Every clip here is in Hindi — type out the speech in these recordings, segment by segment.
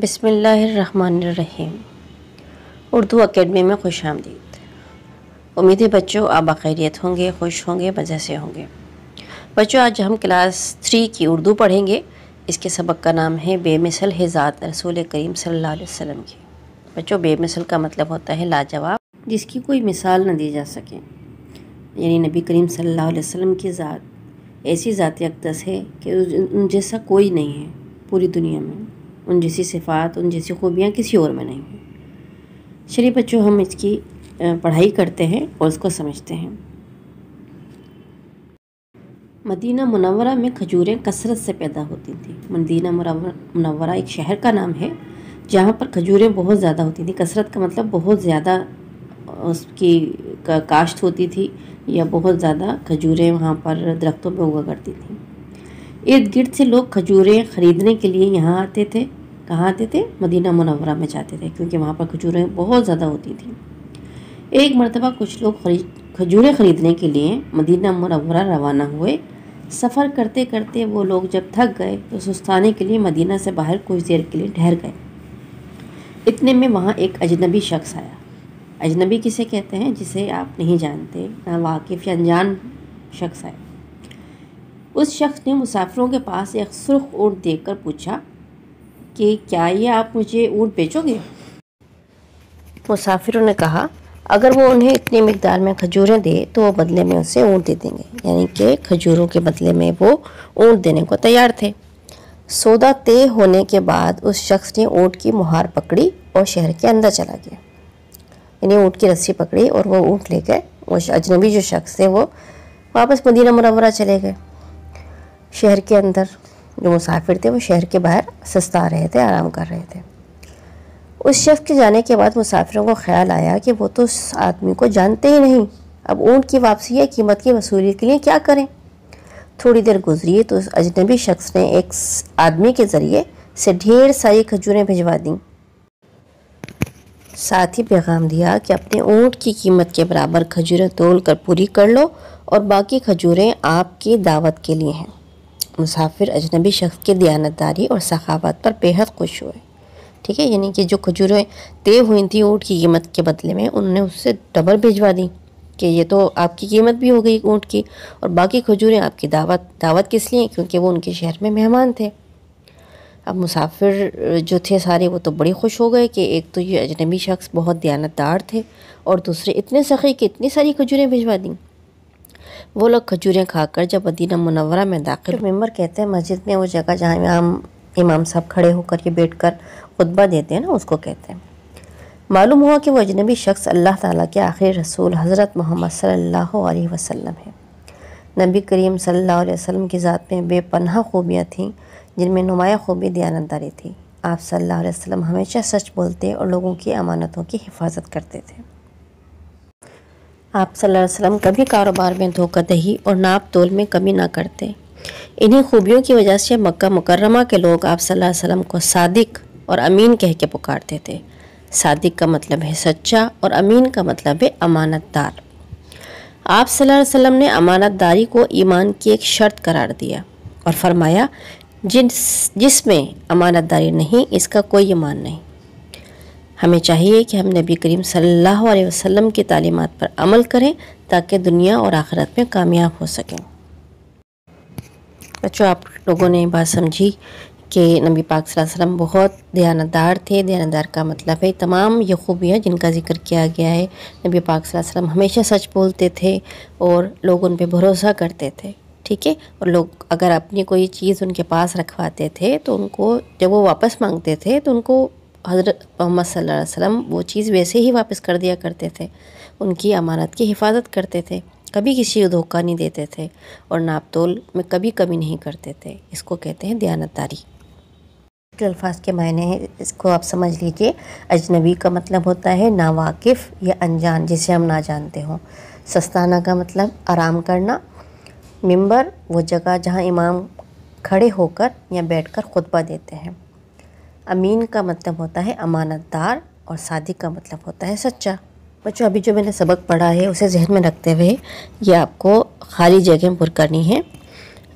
बिस्मिल्लाहिर्रहमानिर्रहीम। उर्दू अकेडमी में खुश आमदीद। उम्मीद है बच्चों आप बखैरियत होंगे, खुश होंगे, मज़े से होंगे। बच्चों आज हम क्लास 3 की उर्दू पढ़ेंगे। इसके सबक का नाम है बेमिसल है ज़ात रसूल करीम सल्लल्लाहु अलैहि वसल्लम की। बच्चों बेमिसल का मतलब होता है लाजवाब, जिसकी कोई मिसाल न दी जा सके। यानी नबी करीम सल्लल्लाहु अलैहि वसल्लम की ज़ात ऐसी ज़ात अक़दस है कि उन जैसा कोई नहीं है पूरी दुनिया में। उन जैसी सिफ़ात, उन जैसी खूबियाँ किसी और में नहीं हैं। चलिए बच्चों हम इसकी पढ़ाई करते हैं और उसको समझते हैं। मदीना मुनव्वरा में खजूरें कसरत से पैदा होती थी। मदीना मुनव्वरा एक शहर का नाम है जहाँ पर खजूरें बहुत ज़्यादा होती थी। कसरत का मतलब बहुत ज़्यादा उसकी काश्त होती थी या बहुत ज़्यादा खजूरें वहाँ पर दरख्तों में उगा करती थी। इर्द गिर्द से लोग खजूरें ख़रीदने के लिए यहाँ आते थे। कहाँ आते थे? मदीना मुनव्वरा में जाते थे, क्योंकि वहाँ पर खजूरें बहुत ज़्यादा होती थी। एक मरतबा कुछ लोग खजूरें ख़रीदने के लिए मदीना मुनव्वरा रवाना हुए। सफ़र करते करते वो लोग जब थक गए तो सुस्ताने के लिए मदीना से बाहर कुछ देर के लिए ठहर गए। इतने में वहाँ एक अजनबी शख्स आया। अजनबी किसे कहते हैं? जिसे आप नहीं जानते, ना वाकिफ़ या अनजान शख्स आया। उस शख्स ने मुसाफिरों के पास एक सुर्ख ऊँट देखकर पूछा कि क्या ये आप मुझे ऊँट बेचोगे? मुसाफिरों ने कहा अगर वो उन्हें इतनी मिकदार में खजूरें दे तो वो बदले में उसे ऊँट दे देंगे। यानी कि खजूरों के बदले में वो ऊँट देने को तैयार थे। सौदा तय होने के बाद उस शख्स ने ऊँट की मुहार पकड़ी और शहर के अंदर चला गया। यानी ऊँट की रस्सी पकड़ी और वो ऊँट ले गए। वो अजनबी जो शख्स थे वो वापस मदीना मुनव्वरा चले गए। शहर के अंदर जो मुसाफिर थे वो शहर के बाहर सस्ता रहे थे, आराम कर रहे थे। उस शख्स के जाने के बाद मुसाफिरों को ख्याल आया कि वो तो उस आदमी को जानते ही नहीं। अब ऊँट की वापसी या कीमत की वसूली के लिए क्या करें? थोड़ी देर गुजरी तो उस अजनबी शख्स ने एक आदमी के ज़रिए से ढेर सारी खजूरें भिजवा दी। साथ ही पैगाम दिया कि अपने ऊँट की कीमत के बराबर खजूरें तोल कर पूरी कर लो और बाकी खजूरें आपकी दावत के लिए हैं। मुसाफिर अजनबी शख्स की दयानतदारी और सखावत पर बेहद खुश हुए। ठीक है, यानी कि जो खजूरें तय हुई थी ऊँट की कीमत के बदले में, उन्होंने उससे डबल भिजवा दी कि ये तो आपकी कीमत भी हो गई ऊँट की और बाकी खजूरें आपकी दावत किस लिए? क्योंकि वो उनके शहर में मेहमान थे। अब मुसाफिर जो थे सारे वो तो बड़े खुश हो गए कि एक तो ये अजनबी शख्स बहुत दयानतदार थे और दूसरे इतने सखी कि इतनी सारी खजूरें भिजवा दी। वो लोग खजूरें खाकर जब मदीना मुनव्वरा में दाखिल, मिंबर कहते हैं मस्जिद में वो जगह जहाँ इमाम साहब खड़े होकर के बैठकर खुतबा देते हैं ना, उसको कहते हैं। मालूम हुआ कि वो अजनबी शख्स अल्लाह ताला के आखिरी रसूल हज़रत मोहम्मद सल्लल्लाहु अलैहि वसल्लम है। नबी करीम सल्लल्लाहु अलैहि वसल्लम की ज़ात में बेपनाह खूबियाँ थीं, जिनमें नुमाया खूबी दयानतदारी थी। आप सल्लल्लाहु अलैहि वसल्लम हमेशा सच बोलते और लोगों की अमानतों की हिफाजत करते थे। आप सल्लल्लाहु अलैहि वसल्लम कभी कारोबार में धोखाधड़ी और नाप तोल में कमी ना करते। इन्हीं खूबियों की वजह से मक्का मुकर्रमा के लोग आप सल्लल्लाहु अलैहि वसल्लम को सादिक और अमीन कह के पुकारते थे। सादिक का मतलब है सच्चा और अमीन का मतलब है अमानतदार। आप सल्लल्लाहु अलैहि वसल्लम ने अमानतदारी को ईमान की एक शर्त करार दिया और फरमाया जिसमें अमानतदारी नहीं इसका कोई ईमान नहीं। हमें चाहिए कि हम नबी करीम सल्लल्लाहु अलैहि वसल्लम की तालीमात पर अमल करें ताकि दुनिया और आखिरत में कामयाब हो सकें। बच्चों आप लोगों ने बात समझी कि नबी पाक सल्लल्लाहु अलैहि वसल्लम बहुत दयानतदार थे। दयानतदार का मतलब है तमाम ये खूबियाँ जिनका जिक्र किया गया है। नबी पाक सल्लल्लाहु अलैहि वसल्लम हमेशा सच बोलते थे और लोग उन पे भरोसा करते थे। ठीक है, और लोग अगर अपनी कोई चीज़ उनके पास रखवाते थे तो उनको जब वो वापस मांगते थे तो उनको हज़रत मोहम्मद सल्लल्लाहु अलैहि वसल्लम वो चीज़ वैसे ही वापस कर दिया करते थे। उनकी अमानत की हिफाजत करते थे, कभी किसी को धोखा नहीं देते थे और नाप तोल में कभी कमी नहीं करते थे। इसको कहते हैं दयानतदारी। अल्फाज के मायने हैं, इसको आप समझ लीजिए। अजनबी का मतलब होता है नावाकिफ़ या अनजान, जिसे हम ना जानते हों। सस्ताना का मतलब आराम करना। मिंबर वो जगह जहाँ इमाम खड़े होकर या बैठकर खुतबा देते हैं। अमीन का मतलब होता है अमानतदार और सादिक का मतलब होता है सच्चा। बच्चों अभी जो मैंने सबक पढ़ा है उसे जहन में रखते हुए ये आपको खाली जगह पुर करनी है।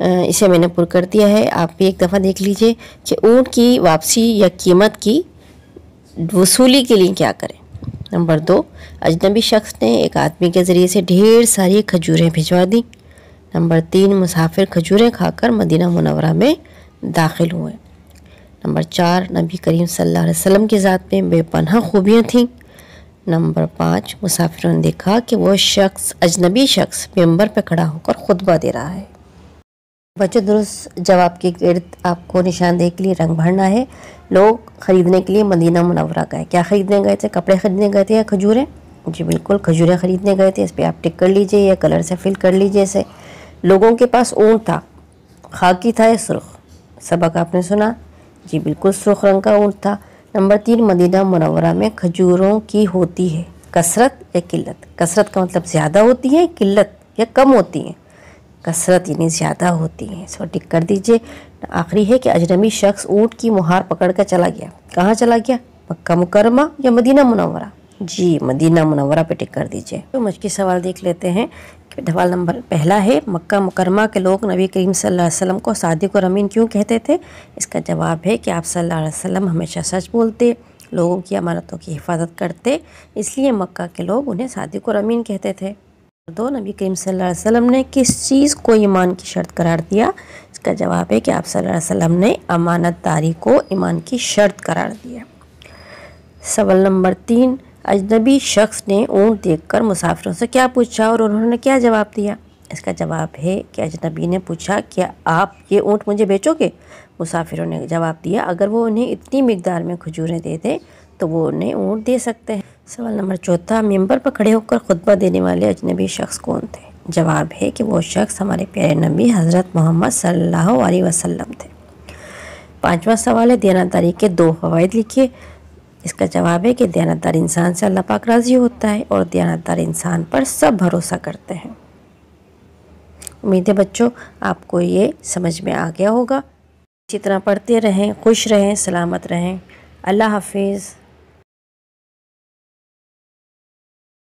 इसे मैंने पुर कर दिया है। आप भी एक दफ़ा देख लीजिए कि ऊँट की वापसी या कीमत की वसूली के लिए क्या करें। नंबर 2, अजनबी शख्स ने एक आदमी के ज़रिए से ढेर सारी खजूरें भिजवा दी। नंबर 3, मुसाफिर खजूरें खाकर मदीना मुनव्वरा में दाखिल हुए। नंबर 4, नबी करीम सल्लल्लाहु अलैहि वसल्लम की ज़ात में बेपनाह खूबियाँ थीं। नंबर 5, मुसाफिरों ने देखा कि वह शख्स अजनबी शख्स मिंबर पर खड़ा होकर खुतबा दे रहा है। बच्चों, दुरुस्त जवाब के गिर्द आपको निशानदेही के लिए रंग भरना है। लोग ख़रीदने के लिए मदीना मुनव्वरा गए। क्या ख़रीदने गए थे? कपड़े ख़रीदने गए थे या खजूरें? जी बिल्कुल, खजूरें ख़रीदने गए थे। इस पर आप टिक कर लीजिए या कलर से फिल कर लीजिए इसे। लोगों के पास ऊँट था, खाकी था या सुर्ख? सबक आपने सुना, जी बिल्कुल सुर्ख रंग का ऊँट था। नंबर 3, मदीना मुनव्वरा में खजूरों की होती है कसरत या किल्लत? कसरत का मतलब ज़्यादा होती है, किल्लत या कम होती है? कसरत यानी ज़्यादा होती है। इसको टिक कर दीजिए। आखिरी है कि अजनबी शख्स ऊँट की मुहार पकड़ कर चला गया। कहाँ चला गया? मक्का मुकरमा या मदीना मुनव्वरा? जी मदीना मुनव्वरा पे टिक कर दीजिए। तो मुश्किल सवाल देख लेते हैं। सवाल नंबर पहला है, मक्का मुकरमा के लोग नबी करीम सल्लल्लाहु अलैहि वसल्लम को सादिक और अमीन क्यों कहते थे? इसका जवाब है कि आप सल्लल्लाहु अलैहि वसल्लम हमेशा सच बोलते, लोगों की अमानतों की हिफाजत करते, इसलिए मक्का के लोग उन्हें सादिक और अमीन कहते थे। 2, नबी करीम सल्लल्लाहु अलैहि वसल्लम ने किस चीज़ को ईमान की शर्त करार दिया? इसका जवाब है कि आप सल्लल्लाहु अलैहि वसल्लम ने अमानतदारी को ईमान की शर्त करार दिया। सवाल नंबर 3, अजनबी शख्स ने ऊँट देखकर मुसाफिरों से क्या पूछा और उन्होंने क्या जवाब दिया? इसका जवाब है कि अजनबी ने पूछा, क्या आप ये ऊँट मुझे बेचोगे? मुसाफिरों ने जवाब दिया, अगर वो उन्हें इतनी मिकदार में खजूरें दे दें तो वो उन्हें ऊँट दे सकते हैं। सवाल नंबर 4, मिंबर पर खड़े होकर खुतबा देने वाले अजनबी शख्स कौन थे? जवाब है कि वो शख्स हमारे प्यारे नबी हज़रत मोहम्मद सल्लल्लाहु अलैहि वसल्लम थे। 5वां सवाल है, दयानतदारी के 2 फ़वाइद लिखिए। इसका जवाब है कि दयानतदार इंसान से अल्लाह पाक राज़ी होता है और दयानतदार इंसान पर सब भरोसा करते हैं। उम्मीद है बच्चों आपको ये समझ में आ गया होगा। इसी तरह पढ़ते रहें, खुश रहें, सलामत रहें। अल्लाह हाफिज़।